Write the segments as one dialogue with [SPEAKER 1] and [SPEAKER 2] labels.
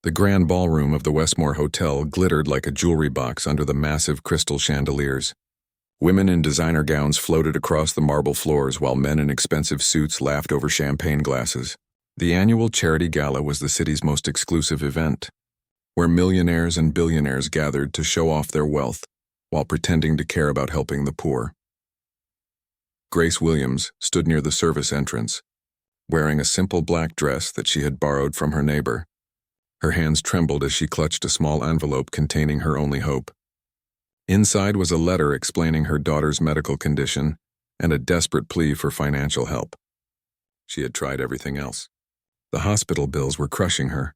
[SPEAKER 1] The grand ballroom of the Westmore Hotel glittered like a jewelry box under the massive crystal chandeliers. Women in designer gowns floated across the marble floors while men in expensive suits laughed over champagne glasses. The annual charity gala was the city's most exclusive event, where millionaires and billionaires gathered to show off their wealth while pretending to care about helping the poor. Grace Williams stood near the service entrance, wearing a simple black dress that she had borrowed from her neighbor. Her hands trembled as she clutched a small envelope containing her only hope. Inside was a letter explaining her daughter's medical condition and a desperate plea for financial help. She had tried everything else. The hospital bills were crushing her.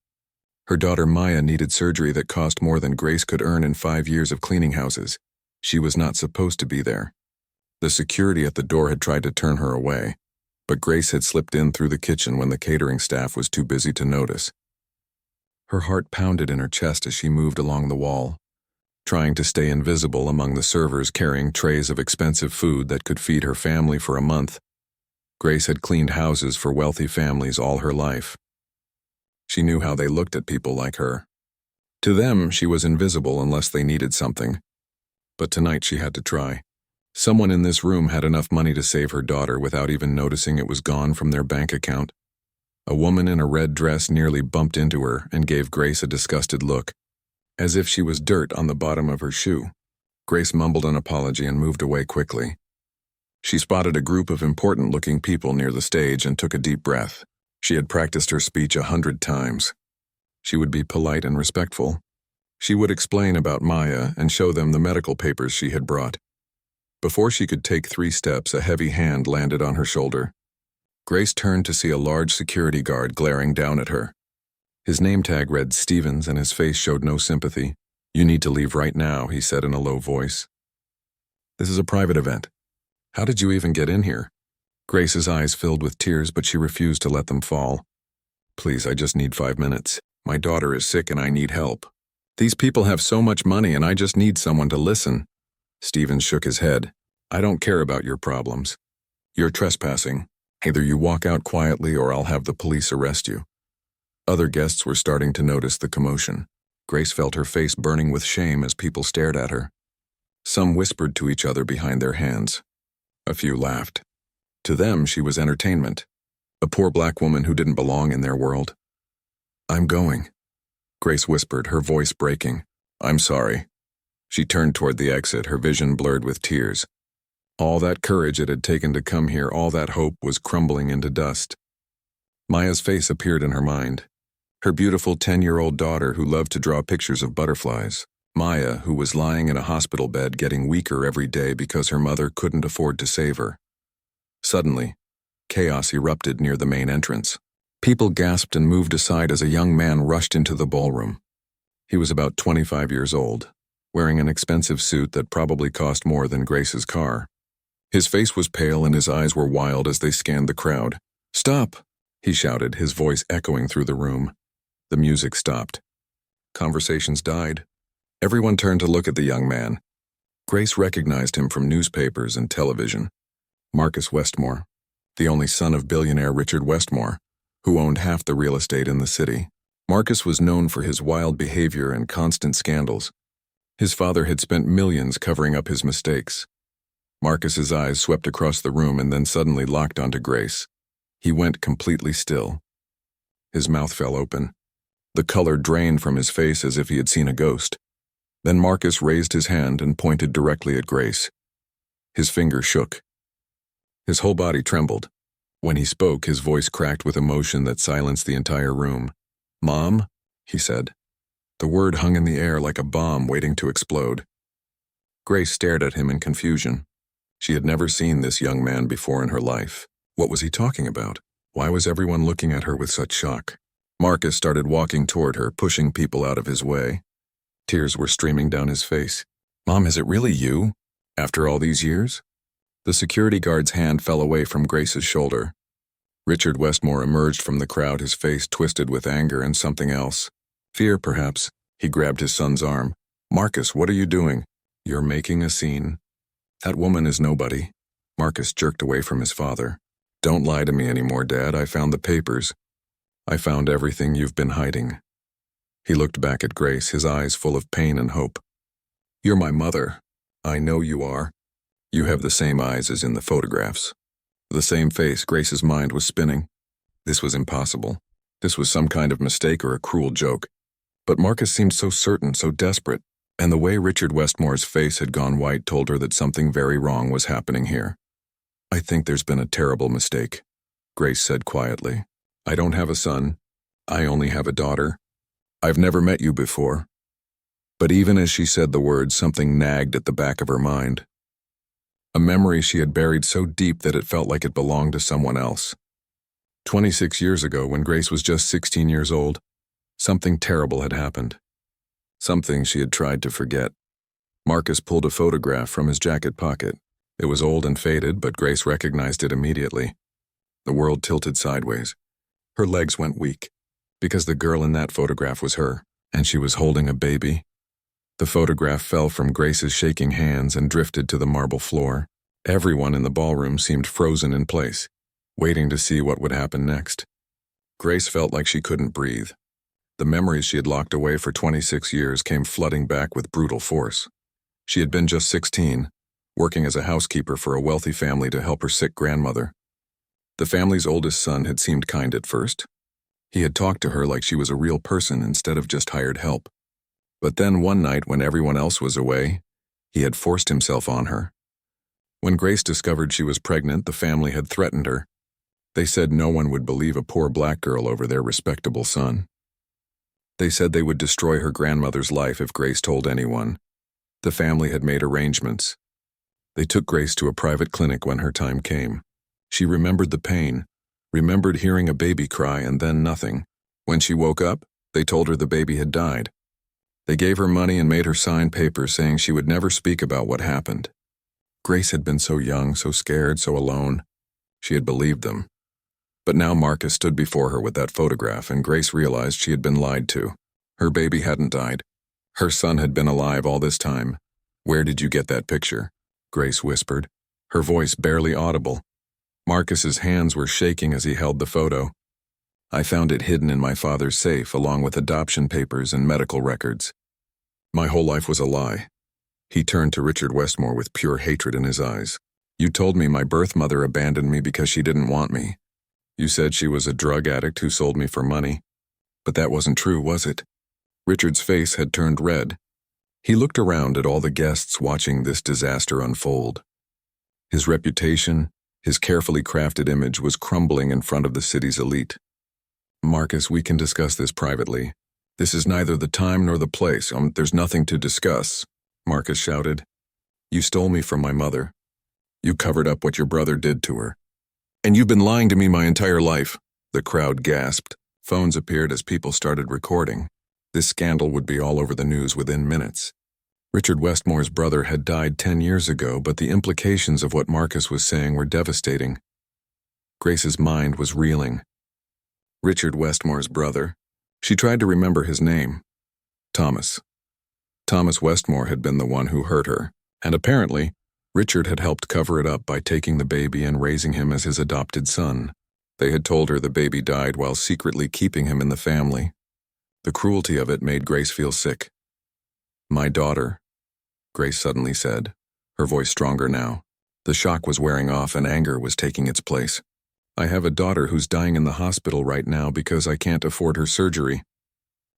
[SPEAKER 1] Her daughter Maya needed surgery that cost more than Grace could earn in 5 years of cleaning houses. She was not supposed to be there. The security at the door had tried to turn her away, but Grace had slipped in through the kitchen when the catering staff was too busy to notice. Her heart pounded in her chest as she moved along the wall, trying to stay invisible among the servers carrying trays of expensive food that could feed her family for a month. Grace had cleaned houses for wealthy families all her life. She knew how they looked at people like her. To them, she was invisible unless they needed something. But tonight she had to try. Someone in this room had enough money to save her daughter without even noticing it was gone from their bank account. A woman in a red dress nearly bumped into her and gave Grace a disgusted look, as if she was dirt on the bottom of her shoe. Grace mumbled an apology and moved away quickly. She spotted a group of important-looking people near the stage and took a deep breath. She had practiced her speech 100 times. She would be polite and respectful. She would explain about Maya and show them the medical papers she had brought. Before she could take 3 steps, a heavy hand landed on her shoulder. Grace turned to see a large security guard glaring down at her. His name tag read Stevens and his face showed no sympathy. "You need to leave right now," he said in a low voice. "This is a private event. How did you even get in here?" Grace's eyes filled with tears, but she refused to let them fall. "Please, I just need 5 minutes. My daughter is sick and I need help. These people have so much money and I just need someone to listen." Stevens shook his head. "I don't care about your problems. You're trespassing. Either you walk out quietly or I'll have the police arrest you." Other guests were starting to notice the commotion. Grace felt her face burning with shame as people stared at her. Some whispered to each other behind their hands. A few laughed. To them, she was entertainment, a poor black woman who didn't belong in their world. "I'm going," Grace whispered, her voice breaking. "I'm sorry." She turned toward the exit, her vision blurred with tears. All that courage it had taken to come here, all that hope was crumbling into dust. Maya's face appeared in her mind. Her beautiful 10-year-old daughter who loved to draw pictures of butterflies. Maya, who was lying in a hospital bed getting weaker every day because her mother couldn't afford to save her. Suddenly, chaos erupted near the main entrance. People gasped and moved aside as a young man rushed into the ballroom. He was about 25 years old, wearing an expensive suit that probably cost more than Grace's car. His face was pale and his eyes were wild as they scanned the crowd. "Stop!" he shouted, his voice echoing through the room. The music stopped. Conversations died. Everyone turned to look at the young man. Grace recognized him from newspapers and television. Marcus Westmore, the only son of billionaire Richard Westmore, who owned half the real estate in the city. Marcus was known for his wild behavior and constant scandals. His father had spent millions covering up his mistakes. Marcus's eyes swept across the room and then suddenly locked onto Grace. He went completely still. His mouth fell open. The color drained from his face as if he had seen a ghost. Then Marcus raised his hand and pointed directly at Grace. His finger shook. His whole body trembled. When he spoke, his voice cracked with emotion that silenced the entire room. "Mom?" he said. The word hung in the air like a bomb waiting to explode. Grace stared at him in confusion. She had never seen this young man before in her life. What was he talking about? Why was everyone looking at her with such shock? Marcus started walking toward her, pushing people out of his way. Tears were streaming down his face. "Mom, is it really you? After all these years?" The security guard's hand fell away from Grace's shoulder. Richard Westmore emerged from the crowd, his face twisted with anger and something else. Fear, perhaps. He grabbed his son's arm. "Marcus, what are you doing?" "You're making a scene." "That woman is nobody." Marcus jerked away from his father. "Don't lie to me anymore, Dad. I found the papers. I found everything you've been hiding." He looked back at Grace, his eyes full of pain and hope. "You're my mother. I know you are. You have the same eyes as in the photographs. The same face." Grace's mind was spinning. This was impossible. This was some kind of mistake or a cruel joke. But Marcus seemed so certain, so desperate, and the way Richard Westmore's face had gone white told her that something very wrong was happening here. "I think there's been a terrible mistake," Grace said quietly. "I don't have a son. I only have a daughter. I've never met you before." But even as she said the words, something nagged at the back of her mind. A memory she had buried so deep that it felt like it belonged to someone else. 26 years ago, when Grace was just 16 years old, something terrible had happened. Something she had tried to forget. Marcus pulled a photograph from his jacket pocket. It was old and faded, but Grace recognized it immediately. The world tilted sideways. Her legs went weak, because the girl in that photograph was her, and she was holding a baby. The photograph fell from Grace's shaking hands and drifted to the marble floor. Everyone in the ballroom seemed frozen in place, waiting to see what would happen next. Grace felt like she couldn't breathe. The memories she had locked away for 26 years came flooding back with brutal force. She had been just 16, working as a housekeeper for a wealthy family to help her sick grandmother. The family's oldest son had seemed kind at first. He had talked to her like she was a real person instead of just hired help. But then one night, when everyone else was away, he had forced himself on her. When Grace discovered she was pregnant, the family had threatened her. They said no one would believe a poor black girl over their respectable son. They said they would destroy her grandmother's life if Grace told anyone. The family had made arrangements. They took Grace to a private clinic when her time came. She remembered the pain, remembered hearing a baby cry and then nothing. When she woke up, they told her the baby had died. They gave her money and made her sign papers saying she would never speak about what happened. Grace had been so young, so scared, so alone. She had believed them. But now Marcus stood before her with that photograph, and Grace realized she had been lied to. Her baby hadn't died. Her son had been alive all this time. "Where did you get that picture?" Grace whispered, her voice barely audible. Marcus's hands were shaking as he held the photo. "I found it hidden in my father's safe, along with adoption papers and medical records. My whole life was a lie." He turned to Richard Westmore with pure hatred in his eyes. "You told me my birth mother abandoned me because she didn't want me. You said she was a drug addict who sold me for money. But that wasn't true, was it?" Richard's face had turned red. He looked around at all the guests watching this disaster unfold. His reputation, his carefully crafted image, was crumbling in front of the city's elite. "Marcus, we can discuss this privately. This is neither the time nor the place. There's nothing to discuss," Marcus shouted. "You stole me from my mother. You covered up what your brother did to her. And you've been lying to me my entire life." The crowd gasped. Phones appeared as people started recording. This scandal would be all over the news within minutes. Richard Westmore's brother had died 10 years ago, but the implications of what Marcus was saying were devastating. Grace's mind was reeling. Richard Westmore's brother. She tried to remember his name. Thomas. Thomas Westmore had been the one who hurt her, and apparently, Richard had helped cover it up by taking the baby and raising him as his adopted son. They had told her the baby died while secretly keeping him in the family. The cruelty of it made Grace feel sick. "My daughter," Grace suddenly said, her voice stronger now. The shock was wearing off and anger was taking its place. "I have a daughter who's dying in the hospital right now because I can't afford her surgery.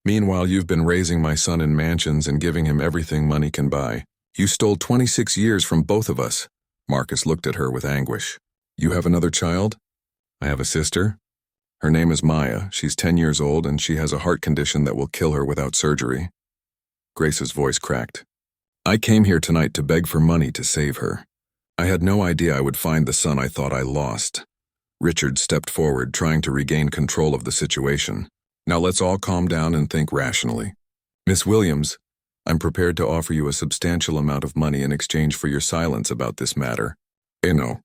[SPEAKER 1] Meanwhile, you've been raising my son in mansions and giving him everything money can buy. You stole 26 years from both of us." Marcus looked at her with anguish. "You have another child?" "I have a sister. Her name is Maya. She's 10 years old and she has a heart condition that will kill her without surgery." Grace's voice cracked. "I came here tonight to beg for money to save her. I had no idea I would find the son I thought I lost." Richard stepped forward, trying to regain control of the situation. "Now let's all calm down and think rationally. Miss Williams, I'm prepared to offer you a substantial amount of money in exchange for your silence about this matter. I know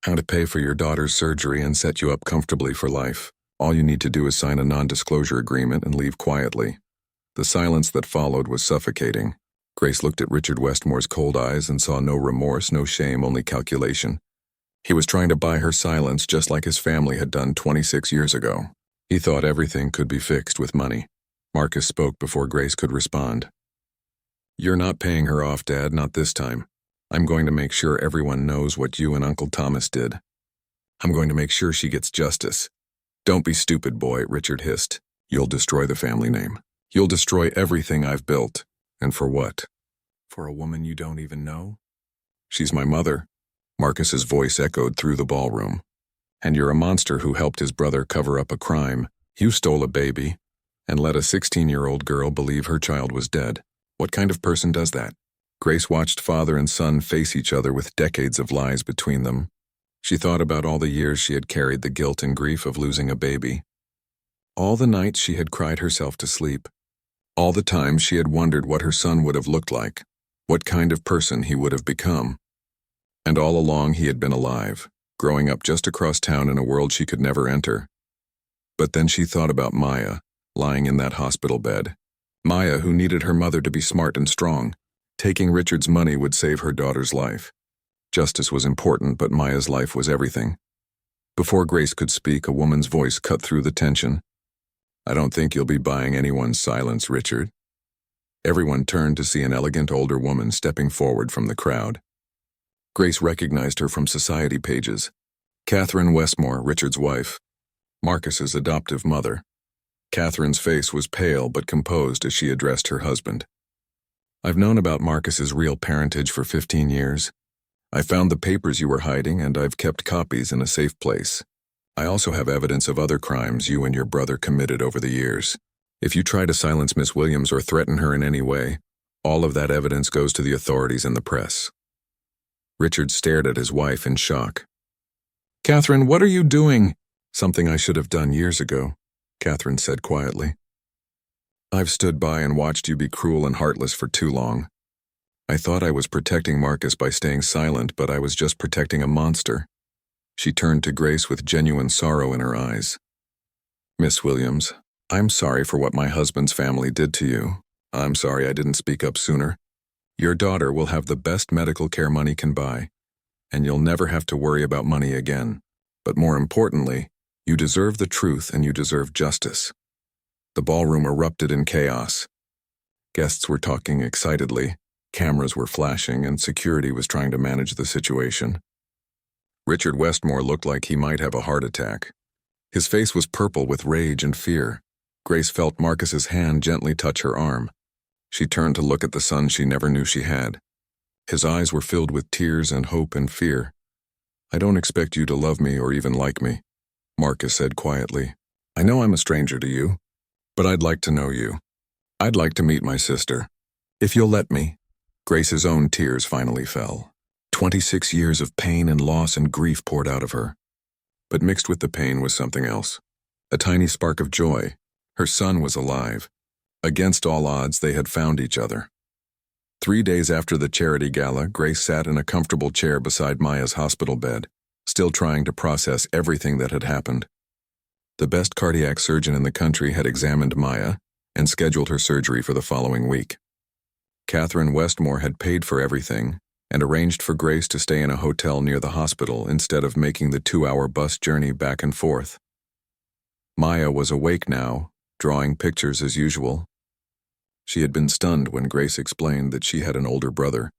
[SPEAKER 1] how to pay for your daughter's surgery and set you up comfortably for life. All you need to do is sign a non-disclosure agreement and leave quietly." The silence that followed was suffocating. Grace looked at Richard Westmore's cold eyes and saw no remorse, no shame, only calculation. He was trying to buy her silence just like his family had done 26 years ago. He thought everything could be fixed with money. Marcus spoke before Grace could respond. "You're not paying her off, Dad, not this time. I'm going to make sure everyone knows what you and Uncle Thomas did. I'm going to make sure she gets justice." "Don't be stupid, boy," Richard hissed. "You'll destroy the family name. You'll destroy everything I've built. And for what? For a woman you don't even know?" "She's my mother." Marcus's voice echoed through the ballroom. "And you're a monster who helped his brother cover up a crime. You stole a baby and let a 16-year-old girl believe her child was dead. What kind of person does that?" Grace watched father and son face each other with decades of lies between them. She thought about all the years she had carried the guilt and grief of losing a baby. All the nights she had cried herself to sleep. All the times she had wondered what her son would have looked like, what kind of person he would have become. And all along he had been alive, growing up just across town in a world she could never enter. But then she thought about Maya, lying in that hospital bed. Maya, who needed her mother to be smart and strong. Taking Richard's money would save her daughter's life. Justice was important, but Maya's life was everything. Before Grace could speak, a woman's voice cut through the tension. "I don't think you'll be buying anyone's silence, Richard." Everyone turned to see an elegant older woman stepping forward from the crowd. Grace recognized her from society pages. Catherine Westmore, Richard's wife. Marcus's adoptive mother. Catherine's face was pale but composed as she addressed her husband. "I've known about Marcus's real parentage for 15 years. I found the papers you were hiding, and I've kept copies in a safe place. I also have evidence of other crimes you and your brother committed over the years. If you try to silence Miss Williams or threaten her in any way, all of that evidence goes to the authorities and the press." Richard stared at his wife in shock. "Catherine, what are you doing?" "Something I should have done years ago," Catherine said quietly. "I've stood by and watched you be cruel and heartless for too long. I thought I was protecting Marcus by staying silent, but I was just protecting a monster." She turned to Grace with genuine sorrow in her eyes. "Miss Williams, I'm sorry for what my husband's family did to you. I'm sorry I didn't speak up sooner. Your daughter will have the best medical care money can buy, and you'll never have to worry about money again. But more importantly, you deserve the truth and you deserve justice." The ballroom erupted in chaos. Guests were talking excitedly, cameras were flashing, and security was trying to manage the situation. Richard Westmore looked like he might have a heart attack. His face was purple with rage and fear. Grace felt Marcus's hand gently touch her arm. She turned to look at the son she never knew she had. His eyes were filled with tears and hope and fear. "I don't expect you to love me or even like me," Marcus said quietly. "I know I'm a stranger to you, but I'd like to know you. I'd like to meet my sister. If you'll let me." Grace's own tears finally fell. 26 years of pain and loss and grief poured out of her. But mixed with the pain was something else. A tiny spark of joy. Her son was alive. Against all odds, they had found each other. 3 days after the charity gala, Grace sat in a comfortable chair beside Maya's hospital bed, still trying to process everything that had happened. The best cardiac surgeon in the country had examined Maya and scheduled her surgery for the following week. Catherine Westmore had paid for everything and arranged for Grace to stay in a hotel near the hospital instead of making the 2-hour bus journey back and forth. Maya was awake now, drawing pictures as usual. She had been stunned when Grace explained that she had an older brother,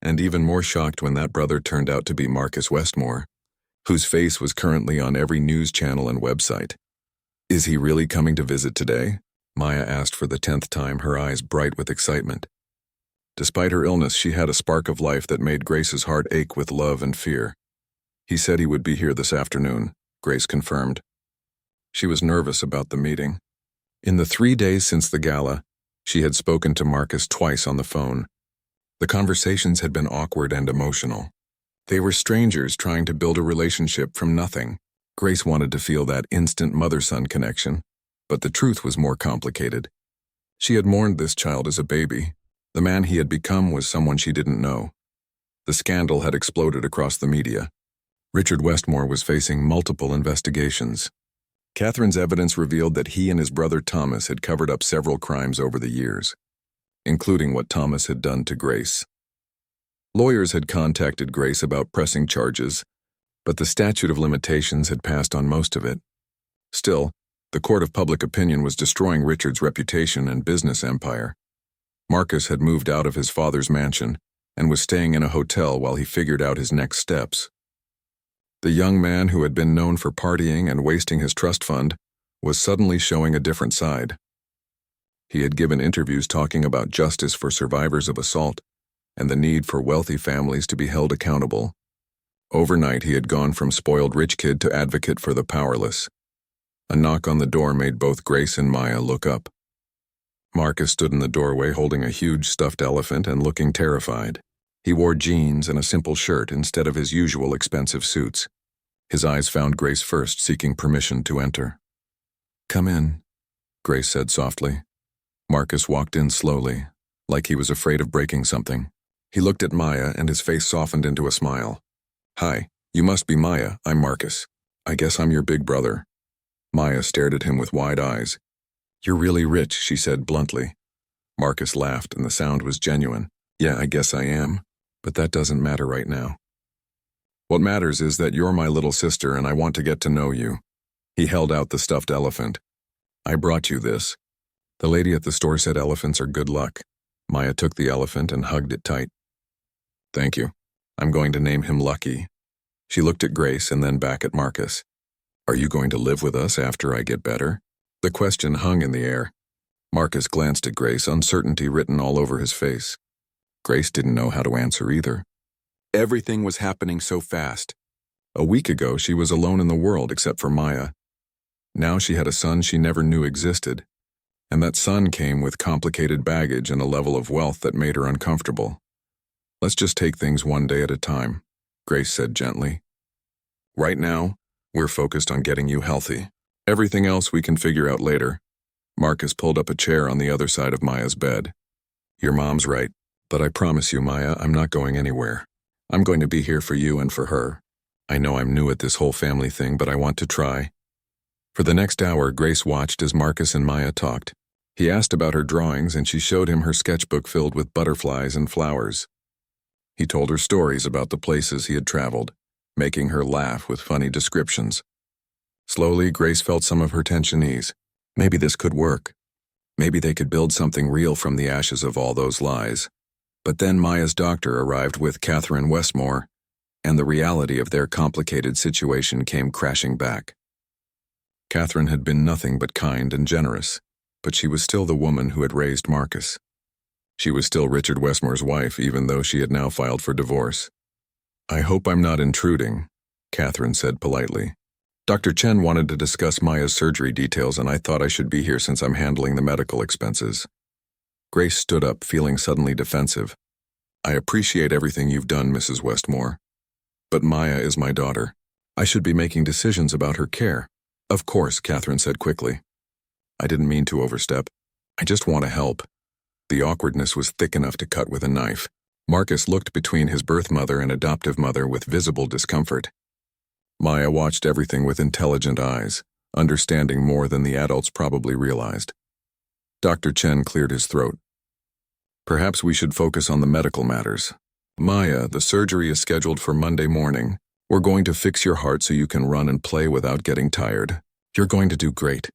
[SPEAKER 1] and even more shocked when that brother turned out to be Marcus Westmore, whose face was currently on every news channel and website. "Is he really coming to visit today?" Maya asked for the 10th time, her eyes bright with excitement. Despite her illness, she had a spark of life that made Grace's heart ache with love and fear. "He said he would be here this afternoon," Grace confirmed. She was nervous about the meeting. In the 3 days since the gala, she had spoken to Marcus twice on the phone. The conversations had been awkward and emotional. They were strangers trying to build a relationship from nothing. Grace wanted to feel that instant mother-son connection, but the truth was more complicated. She had mourned this child as a baby. The man he had become was someone she didn't know. The scandal had exploded across the media. Richard Westmore was facing multiple investigations. Catherine's evidence revealed that he and his brother Thomas had covered up several crimes over the years, including what Thomas had done to Grace. Lawyers had contacted Grace about pressing charges, but the statute of limitations had passed on most of it. Still, The court of public opinion was destroying Richard's reputation and business empire. Marcus had moved out of his father's mansion and was staying in a hotel while he figured out his next steps. The young man who had been known for partying and wasting his trust fund was suddenly showing a different side. He had given interviews talking about justice for survivors of assault and the need for wealthy families to be held accountable. Overnight, he had gone from spoiled rich kid to advocate for the powerless. A knock on the door made both Grace and Maya look up. Marcus stood in the doorway holding a huge stuffed elephant and looking terrified. He wore jeans and a simple shirt instead of his usual expensive suits. His eyes found Grace first, seeking permission to enter. "Come in," Grace said softly. Marcus walked in slowly, like he was afraid of breaking something. He looked at Maya and his face softened into a smile. "Hi, you must be Maya. I'm Marcus. I guess I'm your big brother." Maya stared at him with wide eyes. "You're really rich," she said bluntly. Marcus laughed and the sound was genuine. "Yeah, I guess I am, but that doesn't matter right now. What matters is that you're my little sister and I want to get to know you." He held out the stuffed elephant. "I brought you this. The lady at the store said elephants are good luck." Maya took the elephant and hugged it tight. "Thank you. I'm going to name him Lucky." She looked at Grace and then back at Marcus. "Are you going to live with us after I get better?" The question hung in the air. Marcus glanced at Grace, uncertainty written all over his face. Grace didn't know how to answer either. Everything was happening so fast. A week ago, she was alone in the world except for Maya. Now she had a son she never knew existed, and that son came with complicated baggage and a level of wealth that made her uncomfortable. "Let's just take things one day at a time," Grace said gently. "Right now, we're focused on getting you healthy. Everything else we can figure out later." Marcus pulled up a chair on the other side of Maya's bed. "Your mom's right, but I promise you, Maya, I'm not going anywhere. I'm going to be here for you and for her. I know I'm new at this whole family thing, but I want to try." For the next hour, Grace watched as Marcus and Maya talked. He asked about her drawings and she showed him her sketchbook filled with butterflies and flowers. He told her stories about the places he had traveled, making her laugh with funny descriptions. Slowly, Grace felt some of her tension ease. Maybe this could work. Maybe they could build something real from the ashes of all those lies. But then Maya's doctor arrived with Catherine Westmore, and the reality of their complicated situation came crashing back. Catherine had been nothing but kind and generous, but she was still the woman who had raised Marcus. She was still Richard Westmore's wife, even though she had now filed for divorce. "I hope I'm not intruding," Catherine said politely. "Dr. Chen wanted to discuss Maya's surgery details, and I thought I should be here since I'm handling the medical expenses." Grace stood up, feeling suddenly defensive. "I appreciate everything you've done, Mrs. Westmore. But Maya is my daughter. I should be making decisions about her care." "Of course," Catherine said quickly. "I didn't mean to overstep. I just want to help." The awkwardness was thick enough to cut with a knife. Marcus looked between his birth mother and adoptive mother with visible discomfort. Maya watched everything with intelligent eyes, understanding more than the adults probably realized. Dr. Chen cleared his throat. "Perhaps we should focus on the medical matters. Maya, the surgery is scheduled for Monday morning. We're going to fix your heart so you can run and play without getting tired. You're going to do great."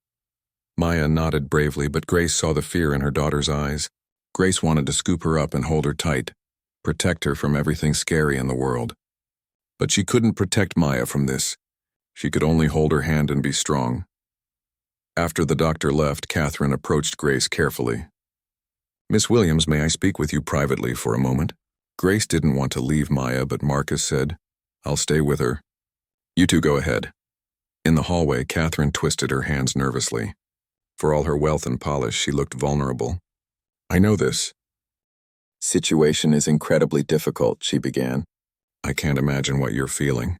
[SPEAKER 1] Maya nodded bravely, but Grace saw the fear in her daughter's eyes. Grace wanted to scoop her up and hold her tight, protect her from everything scary in the world. But she couldn't protect Maya from this. She could only hold her hand and be strong. After the doctor left, Catherine approached Grace carefully. "Miss Williams, may I speak with you privately for a moment?" Grace didn't want to leave Maya, but Marcus said, "I'll stay with her. You two go ahead." In the hallway, Catherine twisted her hands nervously. For all her wealth and polish, she looked vulnerable. "I know this situation is incredibly difficult," she began. "I can't imagine what you're feeling.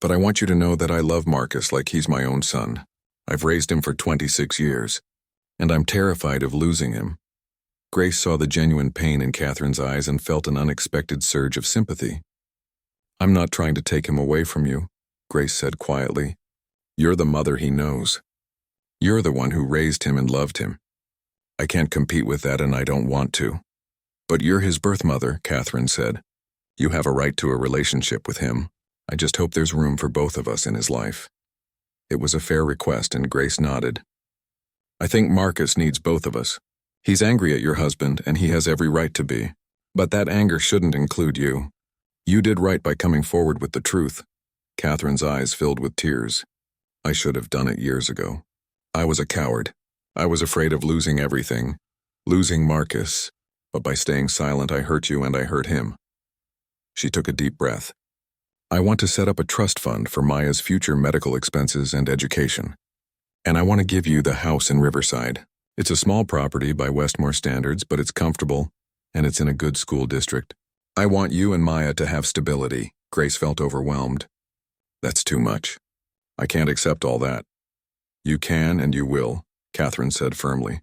[SPEAKER 1] But I want you to know that I love Marcus like he's my own son. I've raised him for 26 years, and I'm terrified of losing him." Grace saw the genuine pain in Catherine's eyes and felt an unexpected surge of sympathy. "I'm not trying to take him away from you," Grace said quietly. "You're the mother he knows. You're the one who raised him and loved him. I can't compete with that and I don't want to. But you're his birth mother," Catherine said. "You have a right to a relationship with him. I just hope there's room for both of us in his life." It was a fair request, and Grace nodded. I think Marcus needs both of us. He's angry at your husband, and he has every right to be. But that anger shouldn't include you. You did right by coming forward with the truth. Catherine's eyes filled with tears. I should have done it years ago. I was a coward. I was afraid of losing everything. Losing Marcus. But by staying silent, I hurt you and I hurt him. She took a deep breath. I want to set up a trust fund for Maya's future medical expenses and education. And I want to give you the house in Riverside. It's a small property by Westmore standards, but it's comfortable, and it's in a good school district. I want you and Maya to have stability. Grace felt overwhelmed. That's too much. I can't accept all that. You can and you will, Catherine said firmly.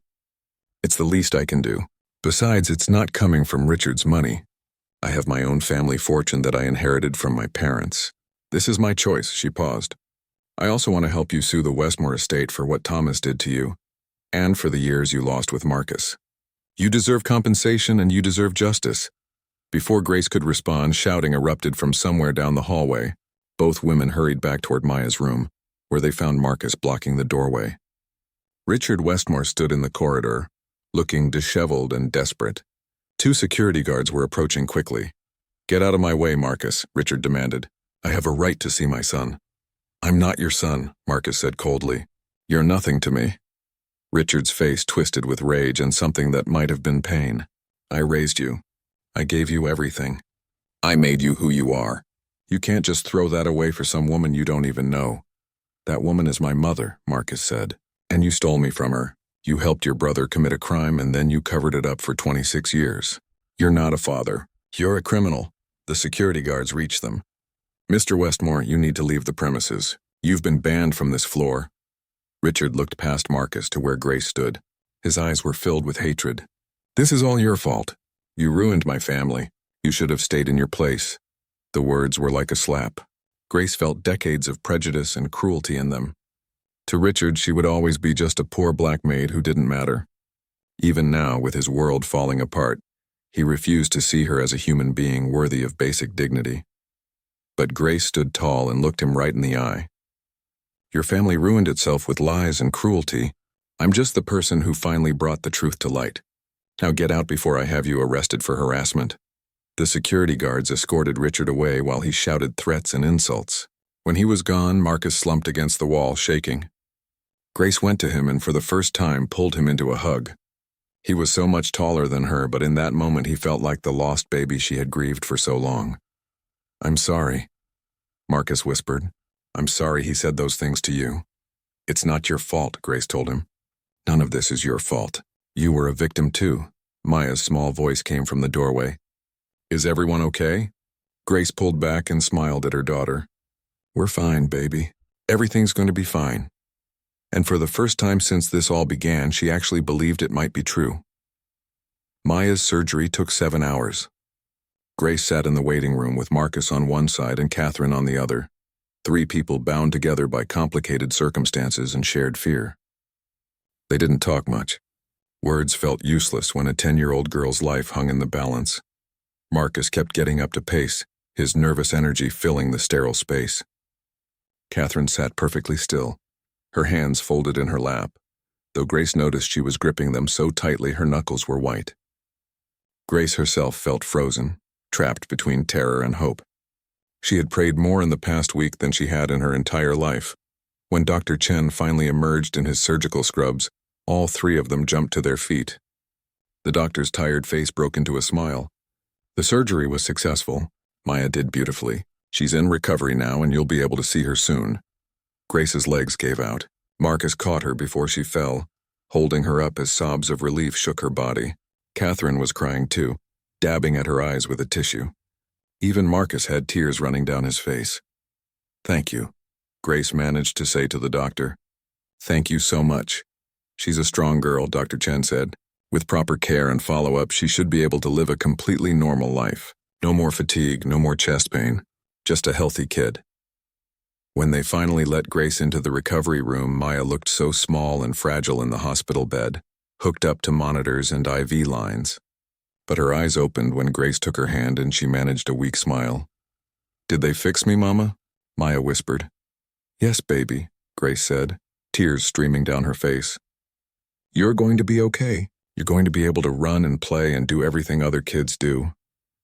[SPEAKER 1] It's the least I can do. Besides, it's not coming from Richard's money. I have my own family fortune that I inherited from my parents. This is my choice, she paused. I also want to help you sue the Westmore estate for what Thomas did to you, and for the years you lost with Marcus. You deserve compensation and you deserve justice. Before Grace could respond, shouting erupted from somewhere down the hallway. Both women hurried back toward Maya's room, where they found Marcus blocking the doorway. Richard Westmore stood in the corridor, looking disheveled and desperate. Two security guards were approaching quickly. Get out of my way, Marcus, Richard demanded. I have a right to see my son. I'm not your son, Marcus said coldly. You're nothing to me. Richard's face twisted with rage and something that might have been pain. I raised you. I gave you everything. I made you who you are. You can't just throw that away for some woman you don't even know. That woman is my mother, Marcus said. And you stole me from her. You helped your brother commit a crime and then you covered it up for 26 years. You're not a father. You're a criminal. The security guards reached them. Mr. Westmore, you need to leave the premises. You've been banned from this floor. Richard looked past Marcus to where Grace stood. His eyes were filled with hatred. This is all your fault. You ruined my family. You should have stayed in your place. The words were like a slap. Grace felt decades of prejudice and cruelty in them. To Richard, she would always be just a poor black maid who didn't matter. Even now, with his world falling apart, he refused to see her as a human being worthy of basic dignity. But Grace stood tall and looked him right in the eye. Your family ruined itself with lies and cruelty. I'm just the person who finally brought the truth to light. Now get out before I have you arrested for harassment. The security guards escorted Richard away while he shouted threats and insults. When he was gone, Marcus slumped against the wall, shaking. Grace went to him and for the first time pulled him into a hug. He was so much taller than her, but in that moment he felt like the lost baby she had grieved for so long. I'm sorry, Marcus whispered. I'm sorry he said those things to you. It's not your fault, Grace told him. None of this is your fault. You were a victim too. Maya's small voice came from the doorway. Is everyone okay? Grace pulled back and smiled at her daughter. We're fine, baby. Everything's going to be fine. And for the first time since this all began, she actually believed it might be true. Maya's surgery took 7 hours. Grace sat in the waiting room with Marcus on one side and Catherine on the other. 3 people bound together by complicated circumstances and shared fear. They didn't talk much. Words felt useless when a 10-year-old girl's life hung in the balance. Marcus kept getting up to pace, his nervous energy filling the sterile space. Catherine sat perfectly still, her hands folded in her lap, though Grace noticed she was gripping them so tightly her knuckles were white. Grace herself felt frozen, trapped between terror and hope. She had prayed more in the past week than she had in her entire life. When Dr. Chen finally emerged in his surgical scrubs, all 3 of them jumped to their feet. The doctor's tired face broke into a smile. The surgery was successful. Maya did beautifully. She's in recovery now and you'll be able to see her soon. Grace's legs gave out. Marcus caught her before she fell, holding her up as sobs of relief shook her body. Catherine was crying too, dabbing at her eyes with a tissue. Even Marcus had tears running down his face. Thank you, Grace managed to say to the doctor. Thank you so much. She's a strong girl, Dr. Chen said. With proper care and follow-up, she should be able to live a completely normal life. No more fatigue, no more chest pain. Just a healthy kid. When they finally let Grace into the recovery room, Maya looked so small and fragile in the hospital bed, hooked up to monitors and IV lines. But her eyes opened when Grace took her hand and she managed a weak smile. Did they fix me, Mama? Maya whispered. Yes, baby. Grace said, tears streaming down her face. You're going to be okay. You're going to be able to run and play and do everything other kids do.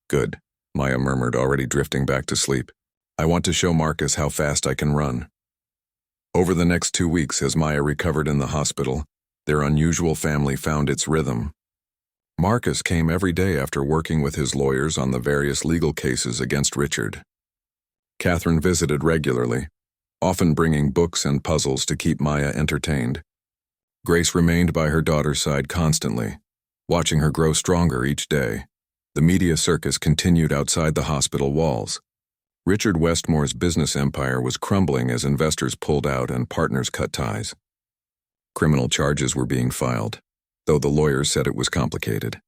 [SPEAKER 1] Good, Maya murmured, already drifting back to sleep. I want to show Marcus how fast I can run. Over the next 2 weeks, as Maya recovered in the hospital, their unusual family found its rhythm. Marcus came every day after working with his lawyers on the various legal cases against Richard. Catherine visited regularly, often bringing books and puzzles to keep Maya entertained. Grace remained by her daughter's side constantly, watching her grow stronger each day. The media circus continued outside the hospital walls. Richard Westmore's business empire was crumbling as investors pulled out and partners cut ties. Criminal charges were being filed, though the lawyers said it was complicated.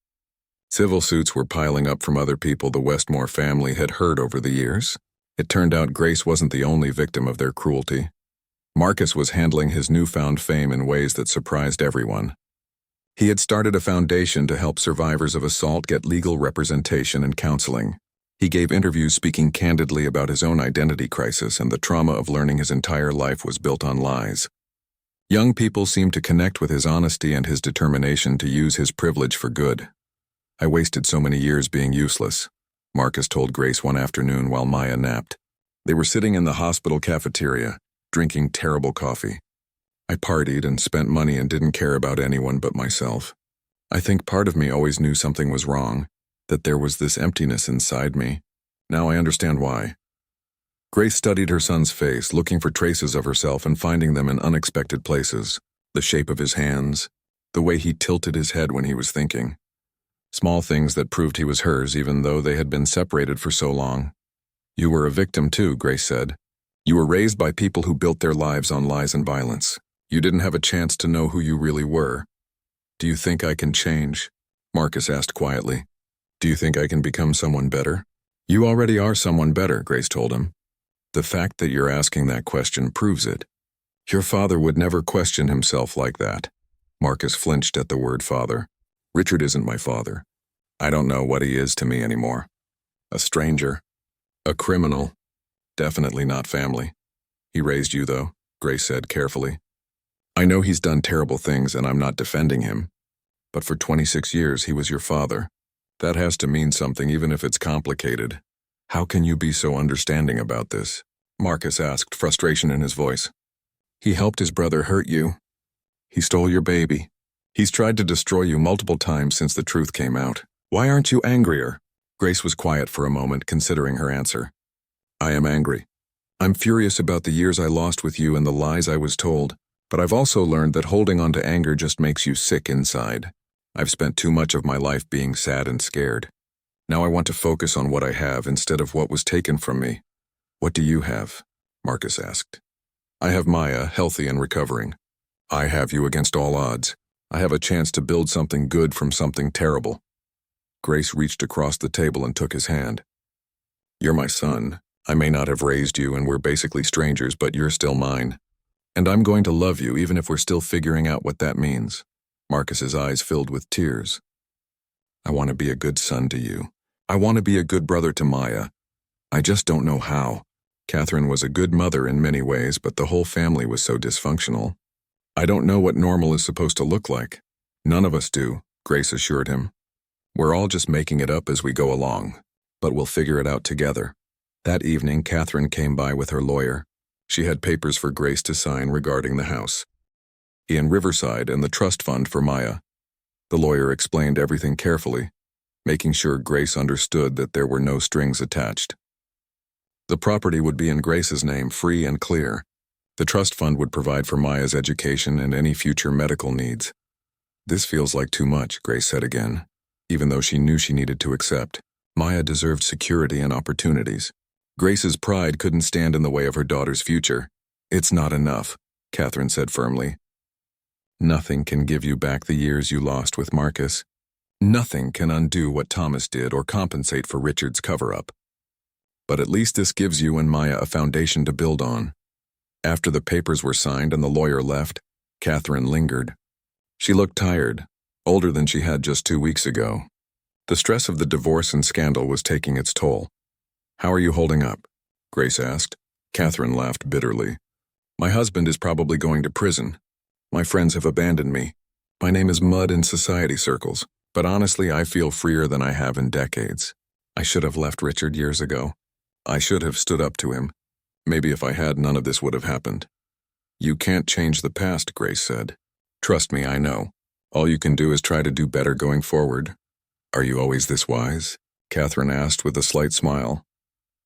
[SPEAKER 1] Civil suits were piling up from other people the Westmore family had heard over the years. It turned out Grace wasn't the only victim of their cruelty. Marcus was handling his newfound fame in ways that surprised everyone. He had started a foundation to help survivors of assault get legal representation and counseling. He gave interviews speaking candidly about his own identity crisis and the trauma of learning his entire life was built on lies. Young people seemed to connect with his honesty and his determination to use his privilege for good. I wasted so many years being useless, Marcus told Grace one afternoon while Maya napped. They were sitting in the hospital cafeteria, drinking terrible coffee. I partied and spent money and didn't care about anyone but myself. I think part of me always knew something was wrong, that there was this emptiness inside me. Now I understand why. Grace studied her son's face, looking for traces of herself and finding them in unexpected places. The shape of his hands, the way he tilted his head when he was thinking. Small things that proved he was hers even though they had been separated for so long. You were a victim too, Grace said. You were raised by people who built their lives on lies and violence. You didn't have a chance to know who you really were. Do you think I can change? Marcus asked quietly. Do you think I can become someone better? You already are someone better, Grace told him. The fact that you're asking that question proves it. Your father would never question himself like that. Marcus flinched at the word father. Richard isn't my father. I don't know what he is to me anymore. A stranger. A criminal. Definitely not family. He raised you, though, Grace said carefully. I know he's done terrible things and I'm not defending him. But for 26 years he was your father. That has to mean something even if it's complicated. How can you be so understanding about this? Marcus asked, frustration in his voice. He helped his brother hurt you. He stole your baby. He's tried to destroy you multiple times since the truth came out. Why aren't you angrier? Grace was quiet for a moment, considering her answer. I am angry. I'm furious about the years I lost with you and the lies I was told, but I've also learned that holding on to anger just makes you sick inside. I've spent too much of my life being sad and scared. Now I want to focus on what I have instead of what was taken from me. What do you have? Marcus asked. I have Maya, healthy and recovering. I have you against all odds. I have a chance to build something good from something terrible. Grace reached across the table and took his hand. You're my son. I may not have raised you and we're basically strangers, but you're still mine. And I'm going to love you even if we're still figuring out what that means. Marcus's eyes filled with tears. I want to be a good son to you. I want to be a good brother to Maya. I just don't know how. Catherine was a good mother in many ways, but the whole family was so dysfunctional. I don't know what normal is supposed to look like. None of us do, Grace assured him. We're all just making it up as we go along, but we'll figure it out together. That evening, Catherine came by with her lawyer. She had papers for Grace to sign regarding the house. In Riverside and the trust fund for Maya. The lawyer explained everything carefully, making sure Grace understood that there were no strings attached. The property would be in Grace's name, free and clear. The trust fund would provide for Maya's education and any future medical needs. This feels like too much, Grace said again, even though she knew she needed to accept. Maya deserved security and opportunities. Grace's pride couldn't stand in the way of her daughter's future. It's not enough, Catherine said firmly. Nothing can give you back the years you lost with Marcus. Nothing can undo what Thomas did or compensate for Richard's cover-up. But at least this gives you and Maya a foundation to build on. After the papers were signed and the lawyer left, Catherine lingered. She looked tired, older than she had just 2 weeks ago. The stress of the divorce and scandal was taking its toll. How are you holding up? Grace asked. Catherine laughed bitterly. My husband is probably going to prison. My friends have abandoned me. My name is mud in society circles, but honestly, I feel freer than I have in decades. I should have left Richard years ago. I should have stood up to him. Maybe if I had, none of this would have happened. You can't change the past, Grace said. Trust me, I know. All you can do is try to do better going forward. Are you always this wise? Catherine asked with a slight smile.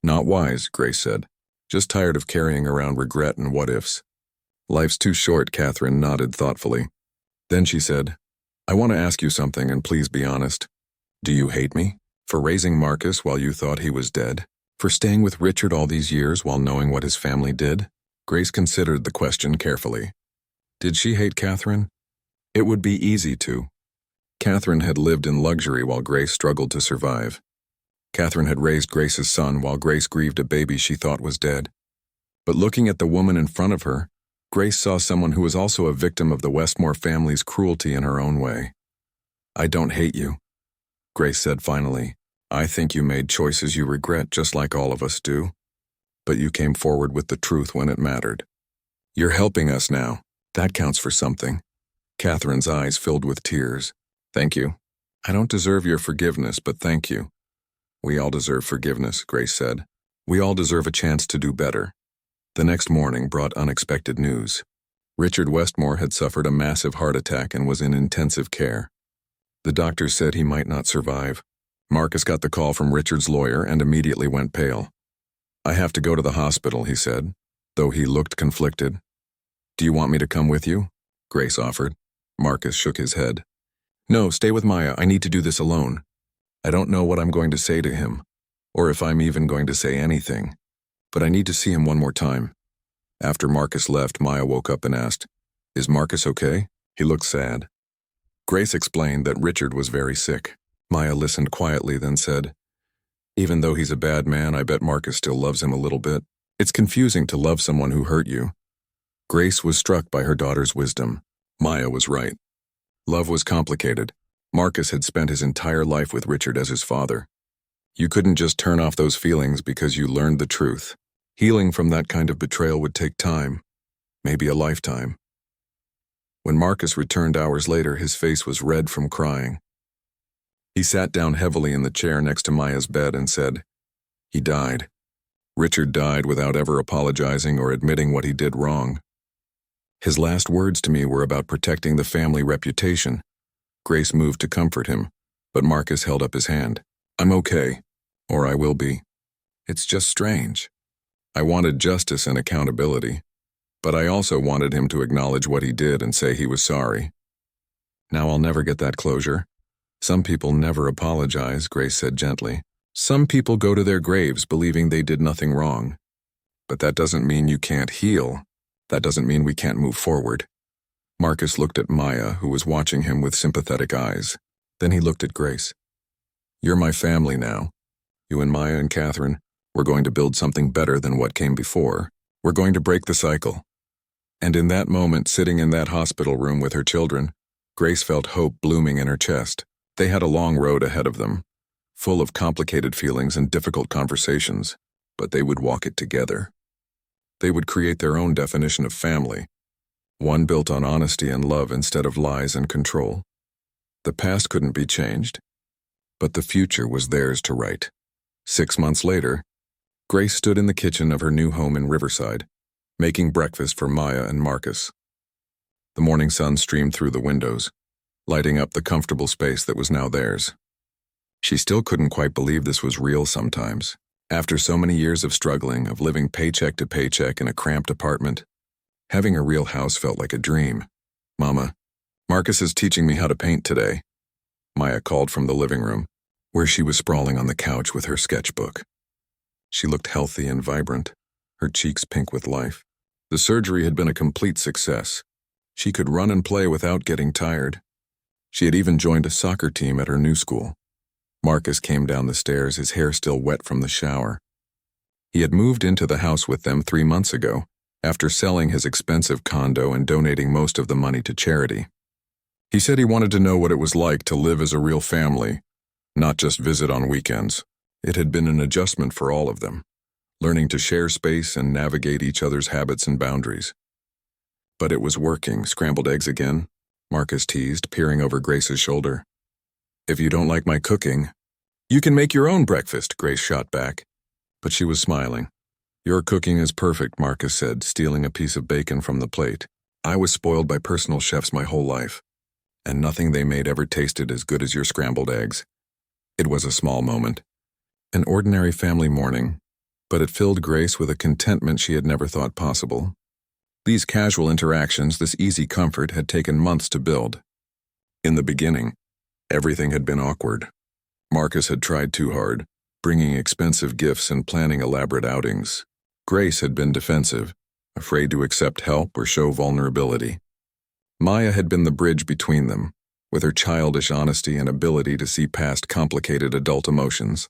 [SPEAKER 1] Not wise, Grace said. Just tired of carrying around regret and what-ifs. Life's too short, Catherine nodded thoughtfully. Then she said, I want to ask you something, and please be honest. Do you hate me? For raising Marcus while you thought he was dead? For staying with Richard all these years while knowing what his family did? Grace considered the question carefully. Did she hate Catherine? It would be easy to. Catherine had lived in luxury while Grace struggled to survive. Catherine had raised Grace's son while Grace grieved a baby she thought was dead. But looking at the woman in front of her, Grace saw someone who was also a victim of the Westmore family's cruelty in her own way. I don't hate you, Grace said finally. I think you made choices you regret just like all of us do. But you came forward with the truth when it mattered. You're helping us now. That counts for something. Catherine's eyes filled with tears. Thank you. I don't deserve your forgiveness, but thank you. We all deserve forgiveness, Grace said. We all deserve a chance to do better. The next morning brought unexpected news. Richard Westmore had suffered a massive heart attack and was in intensive care. The doctors said he might not survive. Marcus got the call from Richard's lawyer and immediately went pale. I have to go to the hospital, he said, though he looked conflicted. Do you want me to come with you? Grace offered. Marcus shook his head. No, stay with Maya. I need to do this alone. I don't know what I'm going to say to him, or if I'm even going to say anything. But I need to see him one more time. After Marcus left, Maya woke up and asked, Is Marcus okay? He looked sad. Grace explained that Richard was very sick. Maya listened quietly, then said, Even though he's a bad man, I bet Marcus still loves him a little bit. It's confusing to love someone who hurt you. Grace was struck by her daughter's wisdom. Maya was right. Love was complicated. Marcus had spent his entire life with Richard as his father. You couldn't just turn off those feelings because you learned the truth. Healing from that kind of betrayal would take time, maybe a lifetime. When Marcus returned hours later, his face was red from crying. He sat down heavily in the chair next to Maya's bed and said, He died. Richard died without ever apologizing or admitting what he did wrong. His last words to me were about protecting the family reputation. Grace moved to comfort him, but Marcus held up his hand. I'm okay, or I will be. It's just strange. I wanted justice and accountability, but I also wanted him to acknowledge what he did and say he was sorry. Now I'll never get that closure. Some people never apologize, Grace said gently. Some people go to their graves believing they did nothing wrong. But that doesn't mean you can't heal. That doesn't mean we can't move forward. Marcus looked at Maya, who was watching him with sympathetic eyes. Then he looked at Grace. You're my family now. You and Maya and Catherine, we're going to build something better than what came before. We're going to break the cycle. And in that moment, sitting in that hospital room with her children, Grace felt hope blooming in her chest. They had a long road ahead of them, full of complicated feelings and difficult conversations, but they would walk it together. They would create their own definition of family, one built on honesty and love instead of lies and control. The past couldn't be changed, but the future was theirs to write. 6 months later, Grace stood in the kitchen of her new home in Riverside, making breakfast for Maya and Marcus. The morning sun streamed through the windows, lighting up the comfortable space that was now theirs. She still couldn't quite believe this was real sometimes. After so many years of struggling, of living paycheck to paycheck in a cramped apartment, having a real house felt like a dream. Mama, Marcus is teaching me how to paint today, Maya called from the living room, where she was sprawling on the couch with her sketchbook. She looked healthy and vibrant, her cheeks pink with life. The surgery had been a complete success. She could run and play without getting tired. She had even joined a soccer team at her new school. Marcus came down the stairs, his hair still wet from the shower. He had moved into the house with them 3 months ago, after selling his expensive condo and donating most of the money to charity. He said he wanted to know what it was like to live as a real family, not just visit on weekends. It had been an adjustment for all of them. learning to share space and navigate each other's habits and boundaries. But it was working. Scrambled eggs again? Marcus teased, peering over Grace's shoulder. If you don't like my cooking, you can make your own breakfast, Grace shot back. But she was smiling. Your cooking is perfect, Marcus said, stealing a piece of bacon from the plate. I was spoiled by personal chefs my whole life, and nothing they made ever tasted as good as your scrambled eggs. It was a small moment, an ordinary family morning, but it filled Grace with a contentment she had never thought possible. These casual interactions, this easy comfort, had taken months to build. In the beginning, everything had been awkward. Marcus had tried too hard, bringing expensive gifts and planning elaborate outings. Grace had been defensive, afraid to accept help or show vulnerability. Maya had been the bridge between them, with her childish honesty and ability to see past complicated adult emotions.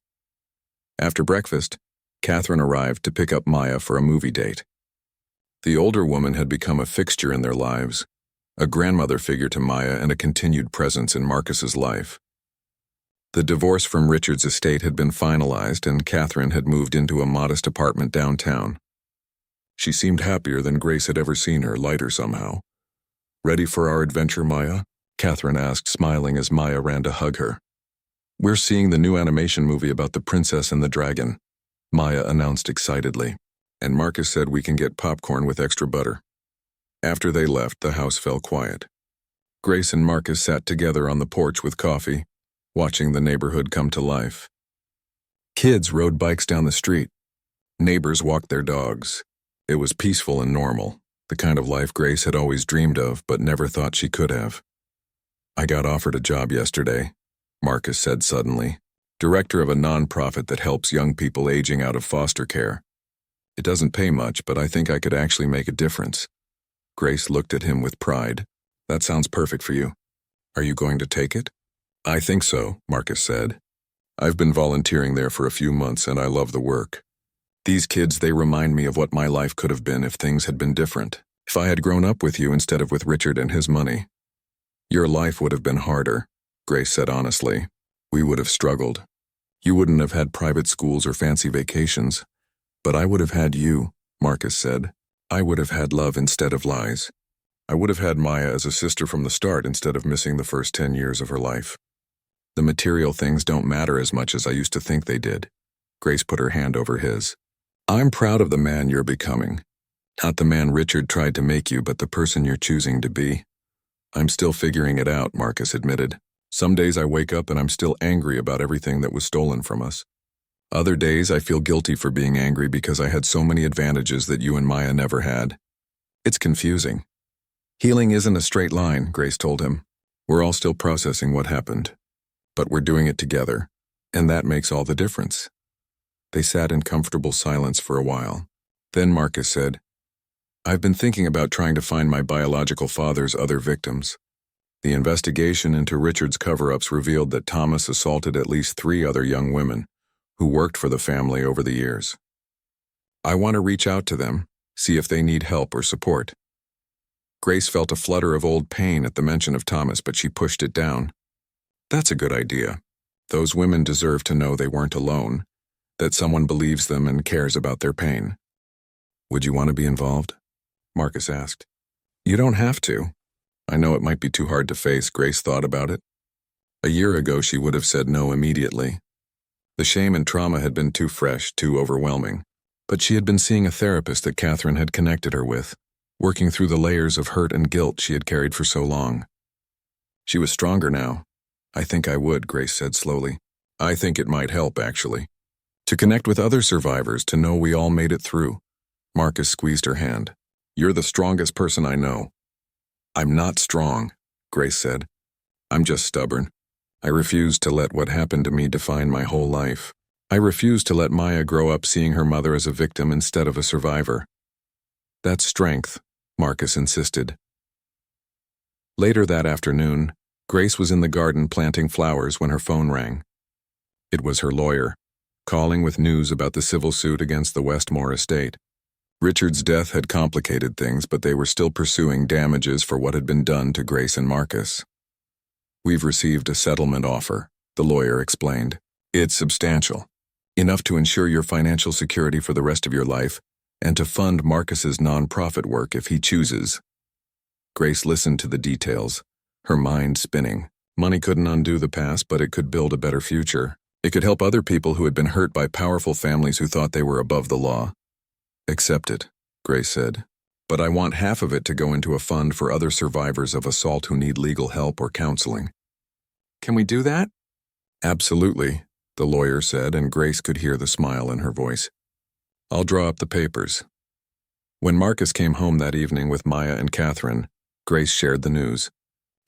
[SPEAKER 1] After breakfast, Catherine arrived to pick up Maya for a movie date. The older woman had become a fixture in their lives, a grandmother figure to Maya and a continued presence in Marcus's life. The divorce from Richard's estate had been finalized, and Catherine had moved into a modest apartment downtown. She seemed happier than Grace had ever seen her, lighter somehow. Ready for our adventure, Maya? Catherine asked, smiling as Maya ran to hug her. We're seeing the new animation movie about the princess and the dragon, Maya announced excitedly, and Marcus said we can get popcorn with extra butter. After they left, the house fell quiet. Grace and Marcus sat together on the porch with coffee, watching the neighborhood come to life. Kids rode bikes down the street. Neighbors walked their dogs. It was peaceful and normal, the kind of life Grace had always dreamed of but never thought she could have. I got offered a job yesterday, Marcus said suddenly, director of a nonprofit that helps young people aging out of foster care. It doesn't pay much, but I think I could actually make a difference. Grace looked at him with pride. That sounds perfect for you. Are you going to take it? I think so, Marcus said. I've been volunteering there for a few months and I love the work. These kids, they remind me of what my life could have been if things had been different. If I had grown up with you instead of with Richard and his money. Your life would have been harder, Grace said honestly. We would have struggled. You wouldn't have had private schools or fancy vacations. But I would have had you, Marcus said. I would have had love instead of lies. I would have had Maya as a sister from the start instead of missing the first 10 years of her life. The material things don't matter as much as I used to think they did. Grace put her hand over his. I'm proud of the man you're becoming. Not the man Richard tried to make you, but the person you're choosing to be. I'm still figuring it out, Marcus admitted. Some days I wake up and I'm still angry about everything that was stolen from us. Other days I feel guilty for being angry because I had so many advantages that you and Maya never had. It's confusing. Healing isn't a straight line, Grace told him. We're all still processing what happened. But we're doing it together, and that makes all the difference. They sat in comfortable silence for a while. Then Marcus said, I've been thinking about trying to find my biological father's other victims. The investigation into Richard's cover-ups revealed that Thomas assaulted at least 3 other young women who worked for the family over the years. I want to reach out to them, see if they need help or support. Grace felt a flutter of old pain at the mention of Thomas, but she pushed it down. That's a good idea. Those women deserve to know they weren't alone, that someone believes them and cares about their pain. Would you want to be involved? Marcus asked. You don't have to. I know it might be too hard to face, Grace thought about it. A year ago she would have said no immediately. The shame and trauma had been too fresh, too overwhelming. But she had been seeing a therapist that Catherine had connected her with, working through the layers of hurt and guilt she had carried for so long. She was stronger now. I think I would, Grace said slowly. I think it might help, actually. To connect with other survivors, to know we all made it through. Marcus squeezed her hand. You're the strongest person I know. I'm not strong, Grace said. I'm just stubborn. I refuse to let what happened to me define my whole life. I refuse to let Maya grow up seeing her mother as a victim instead of a survivor. That's strength, Marcus insisted. Later that afternoon, Grace was in the garden planting flowers when her phone rang. It was her lawyer, calling with news about the civil suit against the Westmore estate. Richard's death had complicated things, but they were still pursuing damages for what had been done to Grace and Marcus. We've received a settlement offer, the lawyer explained. It's substantial. Enough to ensure your financial security for the rest of your life, and to fund Marcus's nonprofit work if he chooses. Grace listened to the details, her mind spinning. Money couldn't undo the past, but it could build a better future. It could help other people who had been hurt by powerful families who thought they were above the law. Accept it, Grace said. But I want half of it to go into a fund for other survivors of assault who need legal help or counseling. Can we do that? Absolutely, the lawyer said, and Grace could hear the smile in her voice. I'll draw up the papers. When Marcus came home that evening with Maya and Catherine, Grace shared the news.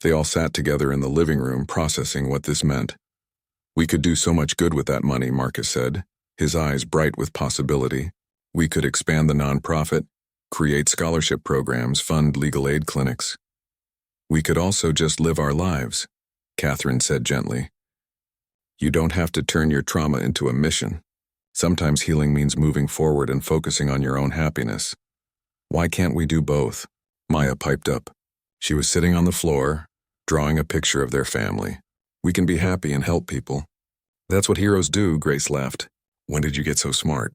[SPEAKER 1] They all sat together in the living room processing what this meant. We could do so much good with that money, Marcus said, his eyes bright with possibility. We could expand the nonprofit, create scholarship programs, fund legal aid clinics. We could also just live our lives, Catherine said gently. You don't have to turn your trauma into a mission. Sometimes healing means moving forward and focusing on your own happiness. Why can't we do both? Maya piped up. She was sitting on the floor, drawing a picture of their family. We can be happy and help people. That's what heroes do, Grace laughed. When did you get so smart?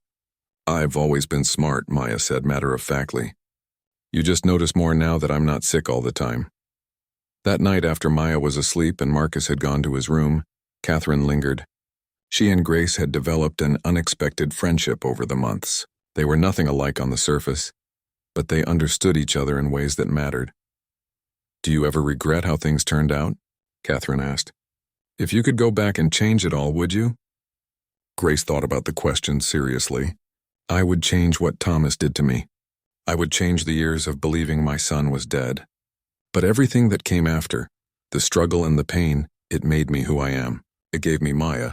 [SPEAKER 1] I've always been smart, Maya said matter-of-factly. You just notice more now that I'm not sick all the time. That night after Maya was asleep and Marcus had gone to his room, Catherine lingered. She and Grace had developed an unexpected friendship over the months. They were nothing alike on the surface, but they understood each other in ways that mattered. Do you ever regret how things turned out? Catherine asked. If you could go back and change it all, would you? Grace thought about the question seriously. I would change what Thomas did to me. I would change the years of believing my son was dead. But everything that came after, the struggle and the pain, it made me who I am. It gave me Maya,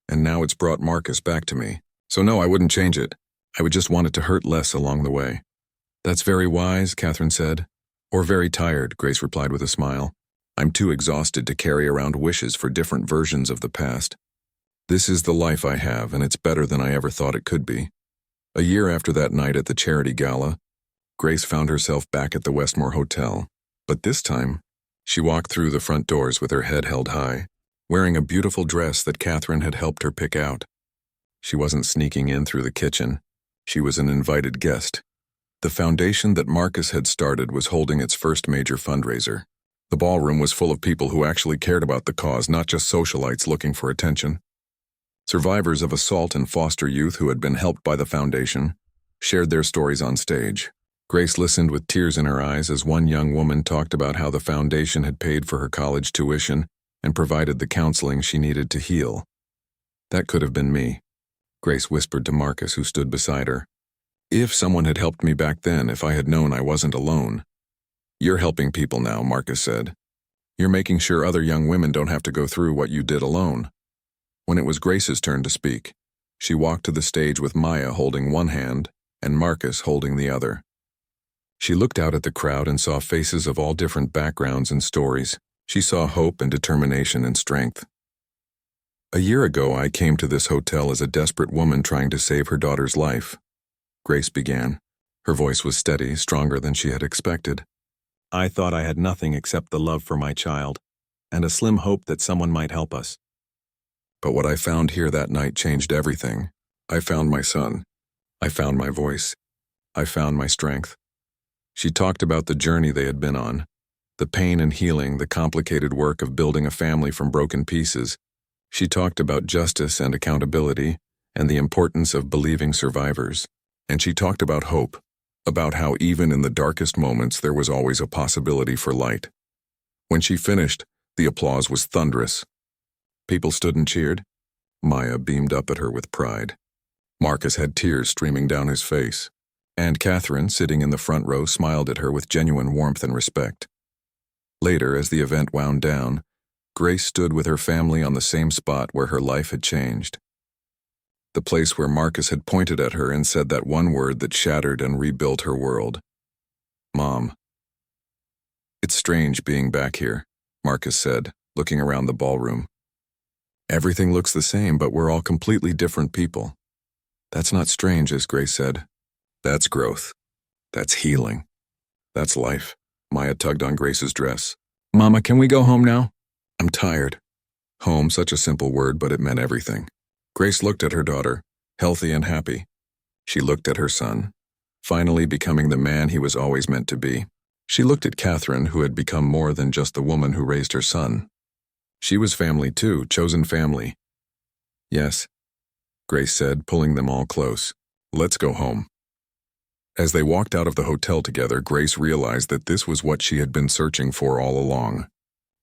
[SPEAKER 1] and now it's brought Marcus back to me. So no, I wouldn't change it. I would just want it to hurt less along the way. That's very wise, Catherine said. Or very tired, Grace replied with a smile. I'm too exhausted to carry around wishes for different versions of the past. This is the life I have, and it's better than I ever thought it could be. A year after that night at the charity gala, Grace found herself back at the Westmore Hotel. But this time, she walked through the front doors with her head held high, wearing a beautiful dress that Catherine had helped her pick out. She wasn't sneaking in through the kitchen. She was an invited guest. The foundation that Marcus had started was holding its first major fundraiser. The ballroom was full of people who actually cared about the cause, not just socialites looking for attention. Survivors of assault and foster youth who had been helped by the foundation shared their stories on stage. Grace listened with tears in her eyes as one young woman talked about how the foundation had paid for her college tuition and provided the counseling she needed to heal. That could have been me, Grace whispered to Marcus, who stood beside her. If someone had helped me back then, if I had known I wasn't alone. You're helping people now, Marcus said. You're making sure other young women don't have to go through what you did alone. When it was Grace's turn to speak, she walked to the stage with Maya holding one hand and Marcus holding the other. She looked out at the crowd and saw faces of all different backgrounds and stories. She saw hope and determination and strength. A year ago, I came to this hotel as a desperate woman trying to save her daughter's life. Grace began. Her voice was steady, stronger than she had expected. I thought I had nothing except the love for my child, and a slim hope that someone might help us. But what I found here that night changed everything. I found my son. I found my voice. I found my strength. She talked about the journey they had been on, the pain and healing, the complicated work of building a family from broken pieces. She talked about justice and accountability, and the importance of believing survivors. And she talked about hope, about how even in the darkest moments there was always a possibility for light. When she finished, the applause was thunderous. People stood and cheered. Maya beamed up at her with pride. Marcus had tears streaming down his face, and Catherine, sitting in the front row, smiled at her with genuine warmth and respect. Later, as the event wound down, Grace stood with her family on the same spot where her life had changed. The place where Marcus had pointed at her and said that one word that shattered and rebuilt her world. Mom. It's strange being back here, Marcus said, looking around the ballroom. Everything looks the same, but we're all completely different people. That's not strange, as Grace said. That's growth. That's healing. That's life. Maya tugged on Grace's dress. Mama, can we go home now? I'm tired. Home, such a simple word, but it meant everything. Grace looked at her daughter. healthy and happy. She looked at her son, finally becoming the man he was always meant to be. She looked at Catherine, who had become more than just the woman who raised her son. She was family too, chosen family. Yes, Grace said, pulling them all close. Let's go home. As they walked out of the hotel together, Grace realized that this was what she had been searching for all along.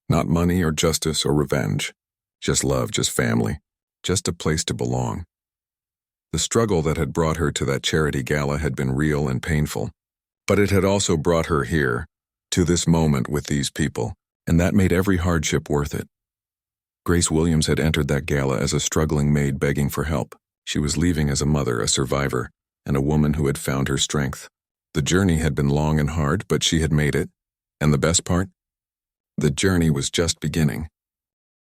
[SPEAKER 1] Not money or justice or revenge. Just love, just family. Just a place to belong. The struggle that had brought her to that charity gala had been real and painful. But it had also brought her here, to this moment with these people, and that made every hardship worth it. Grace Williams had entered that gala as a struggling maid begging for help. She was leaving as a mother, a survivor, and a woman who had found her strength. The journey had been long and hard, but she had made it. And the best part? The journey was just beginning.